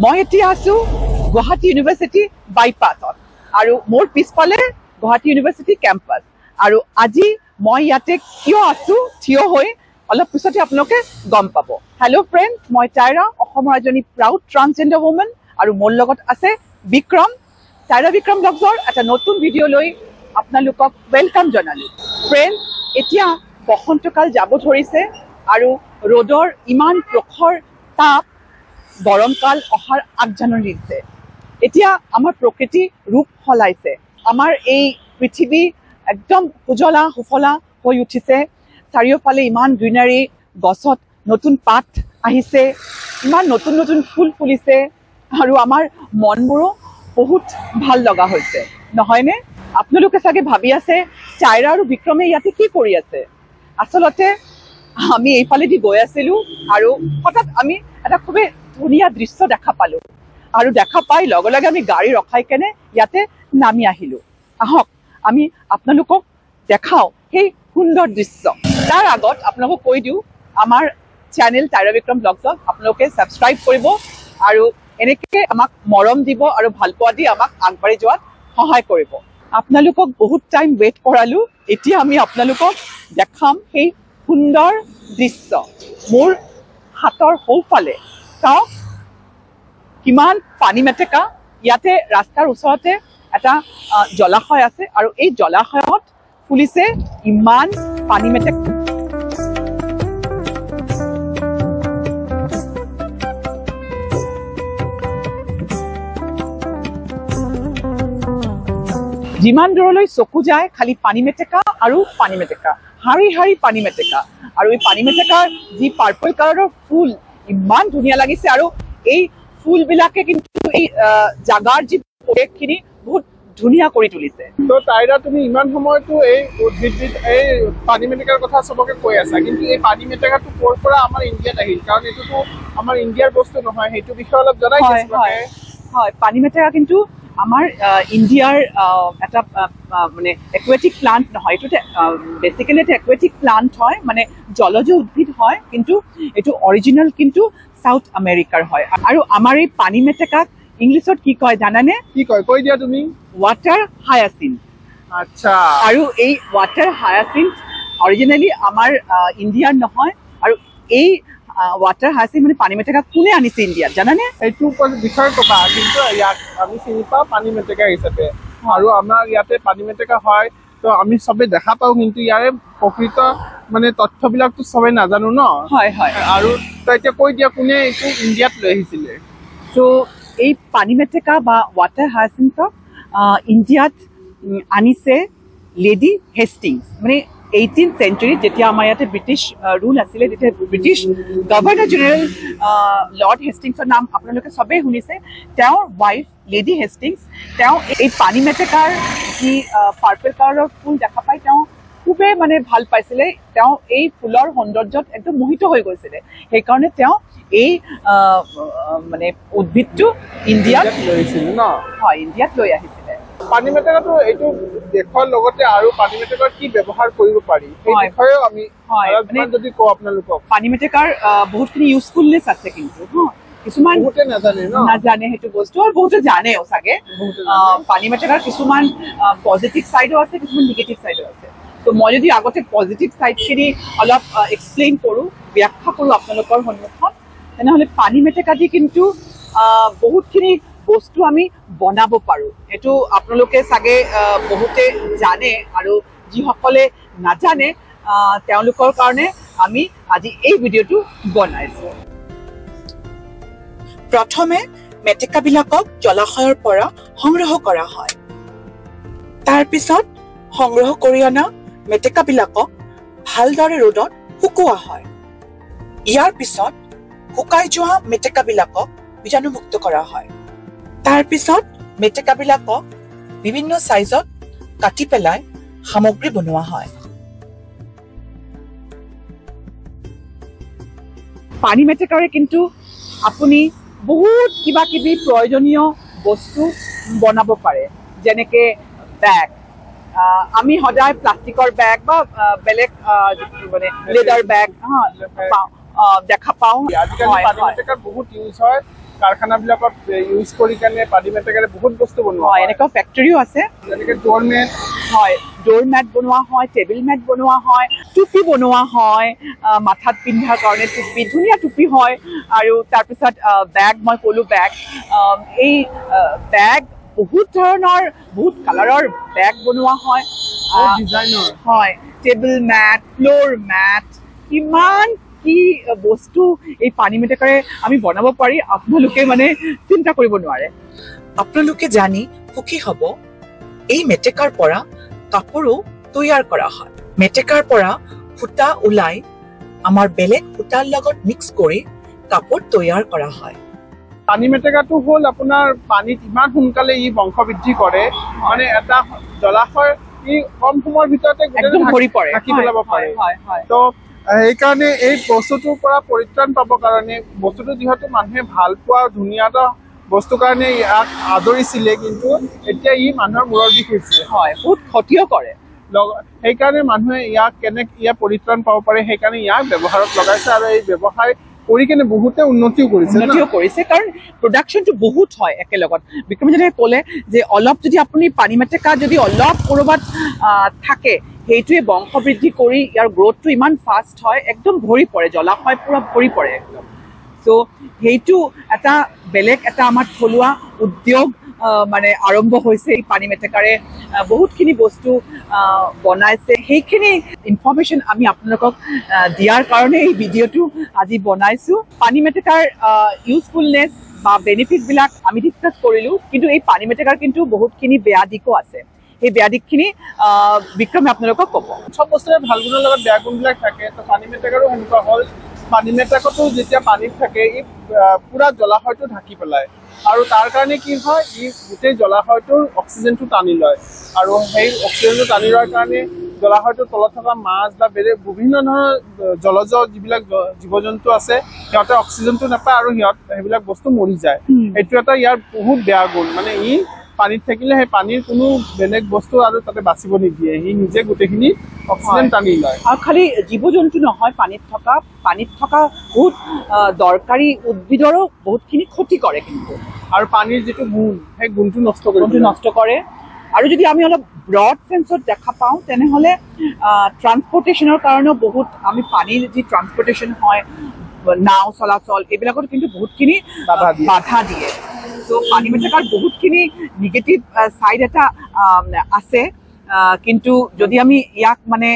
মই এতিয়া আছো গুৱাহাটী ইউনিভাৰ্চিটি বাইপাছত আৰু মোৰ পিছফালে গুৱাহাটী ইউনিভাৰ্চিটি কেম্পাছ আৰু আজি মই ইয়াতে কিয় আছো থিয় হৈ অলপ পিছতে আপোনালোকে গম পাব। হেল্ল' ফ্ৰেণ্ডছ, মই টাইৰা, অসমৰ এজনী প্ৰাউড ট্ৰান্সজেণ্ডাৰ ওমেন আৰু মোৰ লগত আছে বিক্ৰম। টাইৰা বিক্ৰম ব্লগছৰ এটা নতুন ভিডিঅ' লৈ আপোনালোকক ৱেলকাম জনালো। ফ্ৰেণ্ডছ, এতিয়া বসন্তকাল যাব ধৰিছে আৰু ৰ'দৰ ইমান প্ৰখৰ তাপ গৰমকাল অহাৰ আগজাননী দিছে। এতিয়া আমাৰ প্ৰকৃতি ৰূপ সলাইছে। আমাৰ এই পৃথিৱী একদম সুজলা সুফলা হৈ উঠিছে। চাৰিওফালে ইমান গ্ৰীনাৰী, গছত নতুন পাত আহিছে, ইমান নতুন নতুন ফুল ফুলিছে আৰু আমাৰ মনবোৰো বহুত ভাল লগা হৈছে, নহয়নে? আপোনালোকে চাগে ভাবি আছে টাইৰা আৰু বিক্ৰমে ইয়াতে কি কৰি আছে। আচলতে আমি এইফালেদি গৈ আছিলো আৰু হঠাৎ আমি এটা খুবেই ধুনীয়া দৃশ্য দেখা পালো আৰু দেখা পাই লগে লগে আমি গাড়ী ৰখাই কেনে ইয়াতে নামি আহিলো। আহক আমি আপোনালোকক দেখাও সেই সুন্দৰ দৃশ্য। তাৰ আগত আপোনালোকক কৈ দিওঁ, আমাৰ চেনেল টাইৰা বিক্ৰম ব্লগছক আপোনালোকে ছাবস্ক্ৰাইব কৰিব আৰু এনেকৈ আমাক মৰম দিব আৰু ভালপোৱা দি আমাক আগবাঢ়ি যোৱাত সহায় কৰিব। আপোনালোকক বহুত টাইম ৱেইট কৰালো, এতিয়া আমি আপোনালোকক দেখাম সেই সুন্দৰ দৃশ্য। মোৰ হাতৰ সোঁফালে চাওক কিমান পানী মেটেকা। ইয়াতে ৰাস্তাৰ ওচৰতে এটা জলাশয় আছে আৰু এই জলাশয়ত ফুলিছে ইমান পানী মেটেকা। যিমান দূৰলৈ চকু যায় খালি পানী মেটেকা আৰু পানী মেটেকা, শাৰী শাৰী পানী মেটেকা। আৰু এই পানী মেটেকাৰ যি পাৰ্পল কালাৰৰ ফুল ইমান ধুনীয়া লাগিছে আৰু এই ফুলবিলাকে কিন্তু এই জাগাৰ যি পৰিৱেশখিনি বহুত ধুনীয়া কৰি তুলিছে। তো টাইৰা, তুমি ইমান সময়তো এই উদ্ভিদ এই পানী মেটেকাৰ কথা চবকে কৈ আছা, কিন্তু এই পানী মেটেকাটো ক'ৰ পৰা আমাৰ ইণ্ডিয়াত আহিল? কাৰণ এইটোতো আমাৰ ইণ্ডিয়াৰ বস্তু নহয়, সেইটো বিষয়ে অলপ জনাই হয় হয় হয় পানী মেটেকা কিন্তু আমাৰ ইণ্ডিয়াৰ এটা মানে একুৱেটিক প্লান্ট নহয়। এইটো বেচিকেলি এটা একুৱেটিক প্লান্ট হয়, মানে জলজ উদ্ভিদ হয়, কিন্তু এইটো অৰিজিনেল কিন্তু সাউথ আমেৰিকাৰ হয়। আৰু আমাৰ এই পানী মেটেকাক ইংলিছত কি কয় জানানে? কি কয়, কৈ দিয়া তুমি। ৱাটাৰ হায়াচিন্থ। আচ্ছা। আৰু এই ৱাটাৰ হায়াচিন্থ অৰিজিনেলি আমাৰ ইণ্ডিয়াৰ নহয়। আৰু এই ৱাটাৰ হায়াচিন্থ মানে পানী মেটেকা কোনে আনিছে ইণ্ডিয়াত জানানে? এইটো বিষয়ে ক'বা, কিন্তু ইয়াক আমি চিনি পাওঁ পানী মেটেকা হিচাপে আৰু আমাৰ ইয়াতে পানী মেটেকা হয়, তো আমি চবে দেখা পাওঁ, কিন্তু ইয়াৰে প্ৰকৃত মানে তথ্যবিলাকতো চবে নাজানো ন। হয় হয়। আৰু তই এতিয়া কৈ দিয়া কোনে এইটো ইণ্ডিয়াত লৈ আহিছিলে। চ' এই পানী মেটেকা বা ৱাটাৰ হায়াচিন্থক ইণ্ডিয়াত আনিছে লেডি হেষ্টিংছ। মানে 18th century যেতিয়া আমাৰ ইয়াতে ব্ৰিটিছ ৰুল আছিলে, তেতিয়া ব্ৰিটিছ গভৰ্ণৰ জেনেৰেল লৰ্ড হেষ্টিংছৰ নাম আপোনালোকে চবেই শুনিছে। তেওঁৰ ৱাইফ লেডি হেষ্টিংছ, তেওঁ এই পানী মেটেকাৰ যি পাৰ্পল কালাৰৰ ফুল দেখা পাই তেওঁ খুবেই মানে ভাল পাইছিলে। তেওঁ এই ফুলৰ সৌন্দৰ্যত একদম মোহিত হৈ গৈছিলে, সেইকাৰণে তেওঁ এই মানে উদ্ভিদটো ইণ্ডিয়াত লৈ আহিছিল ন। হয়, ইণ্ডিয়াত লৈ আহিছিলে। পানী মেটেকাটো এইটো দেশৰ লগতে আৰু পানী মেটেকাৰ কি ব্যৱহাৰ কৰিব পাৰি সেই বিষয়েও আমি যদি কওঁ আপোনালোকক। পানী মেটেকাৰ বহুতখিনি ইউজফুলনেছ আছে, কিন্তু কিছুমান বহুতে নাজানে সেইটো বস্তু, আৰু বহুতে জানেও চাগে। পানী মেটেকাৰ কিছুমান পজিটিভ চাইডো আছে, কিছুমান নিগেটিভ চাইডো আছে। ত' মই যদি আগতে পজিটিভ চাইডখিনি অলপ এক্সপ্লেইন কৰোঁ, ব্যাখ্যা কৰোঁ আপোনালোকৰ সন্মুখত, তেনেহ'লে পানী মেটেকা দি কিন্তু বহুতখিনি বস্তু আমি বনাব পাৰোঁ। এইটো আপোনালোকে চাগে বহুতে জানে, আৰু যিসকলে নাজানে তেওঁলোকৰ কাৰণে আমি আজি এই ভিডিঅ'টো বনাইছোঁ। প্ৰথমে মেটেকাবিলাকক জলাশয়ৰ পৰা সংগ্ৰহ কৰা হয়। তাৰপিছত সংগ্ৰহ কৰি অনা মেটেকাবিলাকক ভালদৰে ৰ'দত শুকোৱা হয়। ইয়াৰ পিছত শুকাই যোৱা মেটেকাবিলাকক বীজাণুমুক্ত কৰা হয়। তাৰপিছত মেটেকাবিলাকক বিভিন্ন চাইজত কাটি পেলাই সামগ্ৰী বনোৱা হয়। পানী মেটেকাৰে কিন্তু আপুনি বহুত কিবা কিবি প্ৰয়োজনীয় বস্তু বনাব পাৰে, যেনেকৈ বেগ। আমি সদায় প্লাষ্টিকৰ বেগ বা বেলেগ মানে লেডাৰ বেগ দেখা পাওঁ। আজিকালি পানী মেটেকাৰ বহুত ইউজ হয়। কাৰখানাবিলাকত ইউজ কৰি কেনে পানী মেটেকাৰে বহুত বস্তু বনোৱা হয় হয়। এনেকুৱা ফেক্টৰীও আছে, যেনেকে ডোৰমেট, হয় ডোৰ মেট বনোৱা হয়, টেবুল মেট বনোৱা হয়, টুপি বনোৱা হয়, মাথাত পিন্ধাৰ কাৰণে টুপি, ধুনীয়া টুপি হয়। আৰু তাৰপিছত বেগ, মই ক'লো বেগ, এই বেগ বহুত ধৰণৰ বহুত কালাৰৰ বেগ বনোৱা হয়, ডিজাইনৰ হয় টেবুল মেট, ফ্লোৰ মেট, ইমান কি বস্তু এই পানী মেটেকাৰে আমি বনাব পাৰি আপোনালোকে মানে চিন্তা কৰিব নোৱাৰে। আপোনালোকে জানি সুখী হ'ব, এই মেটেকাৰ পৰা কাপোৰো তৈয়াৰ কৰা হয়। মেটেকাৰ পৰা সূতা ওলাই আমাৰ বেলেগ সূতাৰ লগত মিক্স কৰি কাপোৰ তৈয়াৰ কৰা হয়। পানী মেটেকাটো হ'ল আপোনাৰ পানীত ইমান সোনকালে ই বংশ বৃদ্ধি কৰে, মানে এটা জলাশয় ই কম সময়ৰ ভিতৰতে একদম ভৰি পৰে, ঢাকি পেলাব পাৰে। হয় হয়। তো সেইকাৰণে এই বস্তুটোৰ পৰা পৰিত্ৰাণ পাবৰ কাৰণে, বস্তুটো যিহেতু মানুহে ভাল পোৱা ধুনীয়া এটা বস্তু কাৰণে ইয়াক আদৰিছিলে, কিন্তু এতিয়া ই মানুহৰ মূৰৰ বিষ হৈছে, হয় বহুত ক্ষতিও কৰে। সেইকাৰণে মানুহে ইয়াক ইয়াক পৰিত্ৰাণ পাব পাৰে, সেইকাৰণে ইয়াক ব্যৱহাৰত লগাইছে আৰু এই ব্যৱসায় কৰি কেনে বহুতে উন্নতিও কৰিছে কাৰণ প্ৰডাকশ্যনটো বহুত হয় একেলগত। বিক্ৰমজনে ক'লে যে অলপ যদি আপুনি পানী মেটেকা যদি অলপ ক'ৰবাত থাকে, সেইটোৱে বংশ বৃদ্ধি কৰি ইয়াৰ গ্ৰথটো ইমান ফাষ্ট হয়, একদম ভৰি পৰে, জলাশয় পুৰা ভৰি পৰে একদম। চ' সেইটো এটা বেলেগ এটা আমাৰ থলুৱা উদ্যোগ মানে আৰম্ভ হৈছে এই পানী মেটেকাৰে, বহুতখিনি বস্তু বনাইছে। সেইখিনি ইনফৰমেশ্যন আমি আপোনালোকক দিয়াৰ কাৰণে এই ভিডিঅ'টো আজি বনাইছোঁ। পানী মেটেকাৰ ইউজফুলনেছ বা বেনিফিটবিলাক আমি ডিছকাছ কৰিলোঁ, কিন্তু এই পানী মেটেকাৰ কিন্তু বহুতখিনি বেয়া দিশো আছে। সেই বেয়া দিশখিনি বিক্ৰমে আপোনালোকক ক'ব। চব বস্তুৰে ভাল গুণৰ লগত বেয়া গুণবিলাক থাকে, তো পানী মেটেকাৰো সেনেকুৱা হ'ল। পানী মেটেকাটো যেতিয়া পানীত থাকে, ই পুৰা জলাশয়টো ঢাকি পেলায়, আৰু তাৰ কাৰণে কি হয়, ই গোটেই জলাশয়টোৰ অক্সিজেনটো টানি লয়, আৰু সেই অক্সিজেনটো টানি লোৱাৰ কাৰণে জলাশয়টোৰ তলত থকা মাছ বা বেলেগ বিভিন্ন ধৰণৰ জলজ যিবিলাক জীৱ জন্তু আছে, সিহঁতে অক্সিজেনটো নাপায় আৰু সেইবিলাক বস্তু মৰি যায়। এইটো এটা ইয়াৰ বহুত বেয়া গুণ, মানে ই পানীত থাকিলে সেই পানীৰ কোনো বেলেগ বস্তু আৰু তাতে বাচিব নিদিয়ে, সি নিজে গোটেইখিনি অক্সিজেন টানি লয়। আৰু খালি জীৱ জন্তু নহয়, পানীত থকা বহুত দৰকাৰী উদ্ভিদৰো বহুতখিনি ক্ষতি কৰে কিন্তু, আৰু পানীৰ যিটো গুণ, সেই গুণটো নষ্ট কৰে। আৰু যদি আমি অলপ ব্ৰড চেন্সত দেখা পাওঁ, তেনেহ'লে ট্ৰান্সপৰ্টেশ্যনৰ কাৰণেও বহুত, আমি পানীৰ যি ট্ৰান্সপৰ্টেশ্যন হয়, নাও চলাচল, এইবিলাকত কিন্তু বহুতখিনি বাধা দিয়ে। চ' পানী মেটেকাৰ বহুতখিনি নিগেটিভ ছাইড এটা আছে, কিন্তু যদি আমি ইয়াক মানে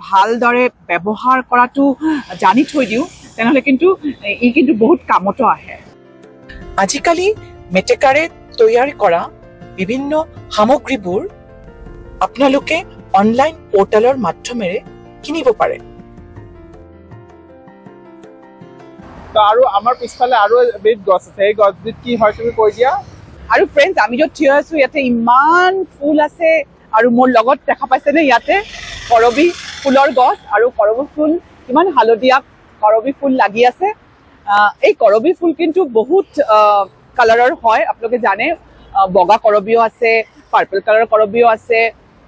ভালদৰে ব্যৱহাৰ কৰাটো জানি থৈ দিওঁ, তেনেহ'লে কিন্তু ই কিন্তু বহুত কামতো আহে। আজিকালি মেটেকাৰে তৈয়াৰ কৰা বিভিন্ন সামগ্ৰীবোৰ আপোনালোকে অনলাইন পৰ্টেলৰ মাধ্যমেৰে কিনিব পাৰে। আৰু আমাৰ পিছফালে আৰু এবিধ গছ আছে, সেই গছবিধ কি হয় তুমি কৈ দিয়া। আৰু ফ্ৰেণ্ডছ, আমি য'ত থিয় আছো ইয়াতে ইমান ফুল আছে, আৰু মোৰ লগত দেখা পাইছেনে ইয়াতে কৰবী ফুলৰ গছ, আৰু কৰবী ফুল ইমান হালধীয়া কৰবী ফুল লাগি আছে। এই কৰবী ফুল কিন্তু বহুত কালাৰৰ হয়, আপোনালোকে জানে, বগা কৰবীও আছে, পাৰ্পল কালাৰৰ কৰবীও আছে,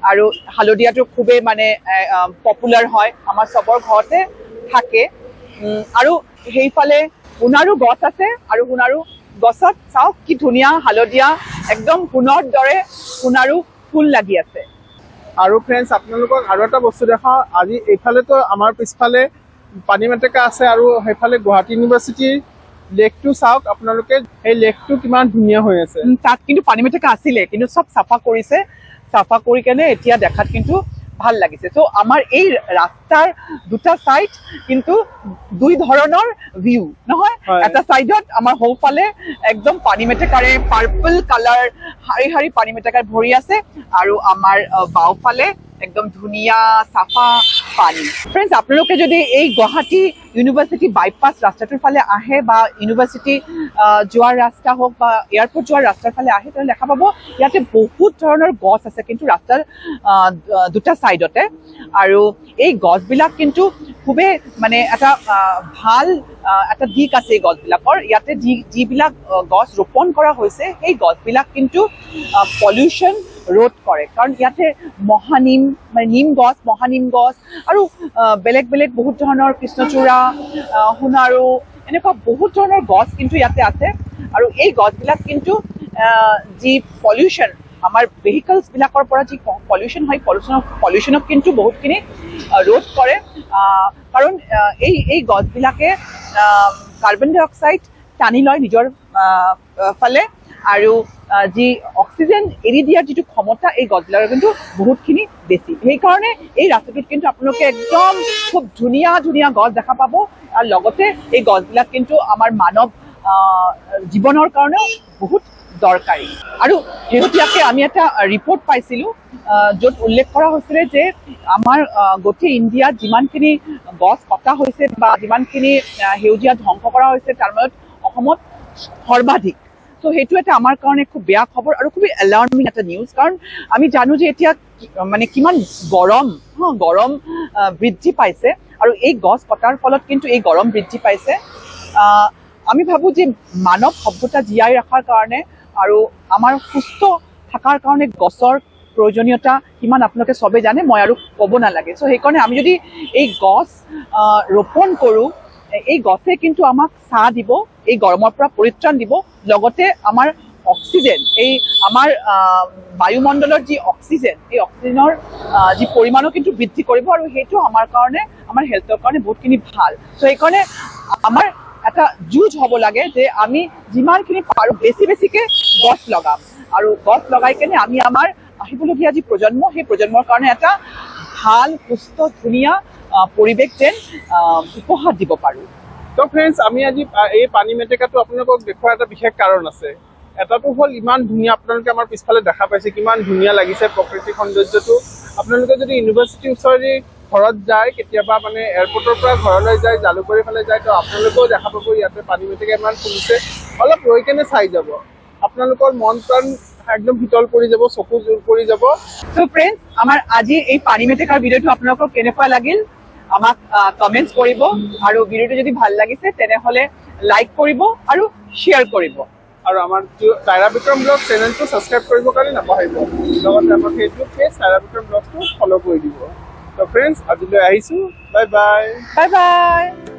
আৰু হালধীয়াটো খুবেই মানে পপুলাৰ হয়, আমাৰ চবৰ ঘৰতে থাকে। আৰু সেইফালে সোণাৰু গছ আছে, আৰু সোণাৰু গছত চাওক কি ধুনীয়া হালধীয়া একদম সোণৰ দৰে সোণাৰু ফুল লাগি আছে। আৰু ফ্ৰেণ্ডছ, আপোনালোকক আৰু এটা বস্তু দেখাওঁ। আজি এইফালেতো আমাৰ পিছফালে পানী মেটেকা আছে, আৰু সেইফালে গুৱাহাটী ইউনিভাৰ্চিটিৰ লেকটো চাওক আপোনালোকে, সেই লেকটো কিমান ধুনীয়া হৈ আছে। তাত কিন্তু পানী মেটেকা আছিলে, কিন্তু চব চাফা কৰিছে, চাফা কৰি কেনে এতিয়া দেখাত কিন্তু ভাল লাগিছে। চ' আমাৰ এই ৰাস্তাৰ দুটা চাইড কিন্তু দুই ধৰণৰ ভিউ নহয়, এটা চাইডত আমাৰ সোঁফালে একদম পানী মেটেকাৰে পাৰ্পল কালাৰ শাৰী শাৰী পানী মেটেকাৰে ভৰি আছে, আৰু আমাৰ বাওঁফালে একদম ধুনীয়া চাফা পানী। ফ্ৰেণ্ডছ, আপোনালোকে যদি এই গুৱাহাটী ইউনিভাৰ্চিটি বাইপাছ ৰাস্তাটোৰ ফালে আহে, বা ইউনিভাৰ্চিটি যোৱাৰ ৰাস্তা হওক বা এয়াৰপৰ্ট যোৱাৰ ৰাস্তাৰ ফালে আহে, তেনেহ'লে দেখা পাব ইয়াতে বহুত ধৰণৰ গছ আছে কিন্তু ৰাস্তাৰ দুটা চাইডতে। আৰু এই গছবিলাক কিন্তু খুবেই মানে এটা ভাল এটা দিশ আছে এই গছবিলাকৰ। ইয়াতে যিবিলাক গছ ৰোপণ কৰা হৈছে, সেই গছবিলাক কিন্তু পলিউশ্যন ৰোধ কৰে, কাৰণ ইয়াতে মহানিম মানে নিম গছ, মহানিম গছ, আৰু বেলেগ বেলেগ বহুত ধৰণৰ কৃষ্ণচূড়া, সোণাৰু, এনেকুৱা বহুত ধৰণৰ গছ কিন্তু ইয়াতে আছে আৰু এই গছবিলাক কিন্তু যি পলিউশ্যন আমাৰ ভেহিকলছবিলাকৰ পৰা যি পলিউশ্যন হয় পলিউশ্যনক কিন্তু বহুতখিনি ৰোধ কৰে কাৰণ এই গছবিলাকে কাৰ্বন ডাই অক্সাইড টানি লয় নিজৰ ফালে আৰু যি অক্সিজেন এৰি দিয়াৰ যিটো ক্ষমতা এই গছবিলাকৰ কিন্তু বহুতখিনি বেছি সেইকাৰণে এই ৰাস্তাটোত কিন্তু আপোনালোকে একদম খুব ধুনীয়া ধুনীয়া গছ দেখা পাব আৰু লগতে এই গছবিলাক কিন্তু আমাৰ মানৱ জীৱনৰ কাৰণেও বহুত দৰকাৰী আৰু শেহতীয়াকৈ আমি এটা ৰিপৰ্ট পাইছিলোঁ য'ত উল্লেখ কৰা হৈছিলে যে আমাৰ গোটেই ইণ্ডিয়াত যিমানখিনি গছ কটা হৈছে বা যিমানখিনি সেউজীয়া ধ্বংস কৰা হৈছে তাৰ মাজত অসমত সৰ্বাধিক চ' সেইটো এটা আমাৰ কাৰণে খুব বেয়া খবৰ আৰু খুবেই এলাৰ্মিং এটা নিউজ কাৰণ আমি জানো যে এতিয়া মানে কিমান গৰম বৃদ্ধি পাইছে আৰু এই গছ কটাৰ ফলত কিন্তু এই গৰম বৃদ্ধি পাইছে আমি ভাবোঁ যে মানৱ সভ্যতা জীয়াই ৰখাৰ কাৰণে আৰু আমাৰ সুস্থ থকাৰ কাৰণে গছৰ প্ৰয়োজনীয়তা কিমান আপোনালোকে চবে জানে মই আৰু ক'ব নালাগে চ' সেইকাৰণে আমি যদি এই গছ ৰোপণ কৰোঁ এই গছে কিন্তু আমাক ছাঁ দিব এই গৰমৰ পৰা পৰিত্ৰাণ দিব লগতে আমাৰ অক্সিজেন এই আমাৰ বায়ুমণ্ডলৰ যি অক্সিজেন এই অক্সিজেনৰ যি পৰিমাণো কিন্তু বৃদ্ধি কৰিব আৰু সেইটো আমাৰ কাৰণে আমাৰ হেল্থৰ কাৰণে বহুতখিনি ভাল চ' সেইকাৰণে আমাৰ এটা যুঁজ হ'ব লাগে যে আমি যিমানখিনি পাৰোঁ বেছিকৈ গছ লগাম আৰু গছ লগাই কেনে আমি আমাৰ আহিবলগীয়া যি প্ৰজন্ম সেই প্ৰজন্মৰ কাৰণে এটা ভাল সুস্থ ধুনীয়া পৰিৱেশ যেন উপহাৰ দিব পাৰোঁ তো ফ্ৰেণ্ডছ আমি আজি এই পানী মেটেকাটো আপোনালোকক দেখুওৱাৰ এটা বিশেষ কাৰণ আছে এটাটো হ'ল ইমান ধুনীয়া আপোনালোকে আমাৰ পিছফালে দেখা পাইছে কিমান ধুনীয়া লাগিছে প্ৰকৃতিক সৌন্দৰ্যটো আপোনালোকে যদি ইউনিভাৰ্চিটিৰ ওচৰেদি ঘৰত যায় কেতিয়াবা মানে এয়াৰপৰ্টৰ পৰা ঘৰলৈ যায় জালুকবাৰীৰ ফালে যায় তো আপোনালোকেও দেখা পাব ইয়াতে পানী মেটেকা ইমান ফুলিছে অলপ ৰৈ কেনে চাই যাব আপোনালোকৰ মন প্ৰাণ একদম শীতল পৰি যাব চকু জোৰ পৰি যাব চ' ফ্ৰেণ্ডছ আমাৰ আজি এই পানী মেটেকাৰ ভিডিঅ'টো আপোনালোকৰ কেনেকুৱা লাগিল আমাক কমেণ্টছ কৰিব আৰু ভিডিঅ'টো যদি ভাল লাগিছে তেনেহ'লে লাইক কৰিব আৰু শ্বেয়াৰ কৰিব আৰু আমাৰ টাইৰা বিক্ৰম ব্লগ চেনেলটো ছাবস্ক্ৰাইব কৰিবৰ কাৰণে নাপাহৰিব লগতে আমাৰ ফেচবুক পেজ টাইৰা বিক্ৰম ব্লগটো ফ'ল' কৰি দিব তো ফ্ৰেণ্ডছ আজিলৈ আহিছোঁ বাই বাই বাই বাই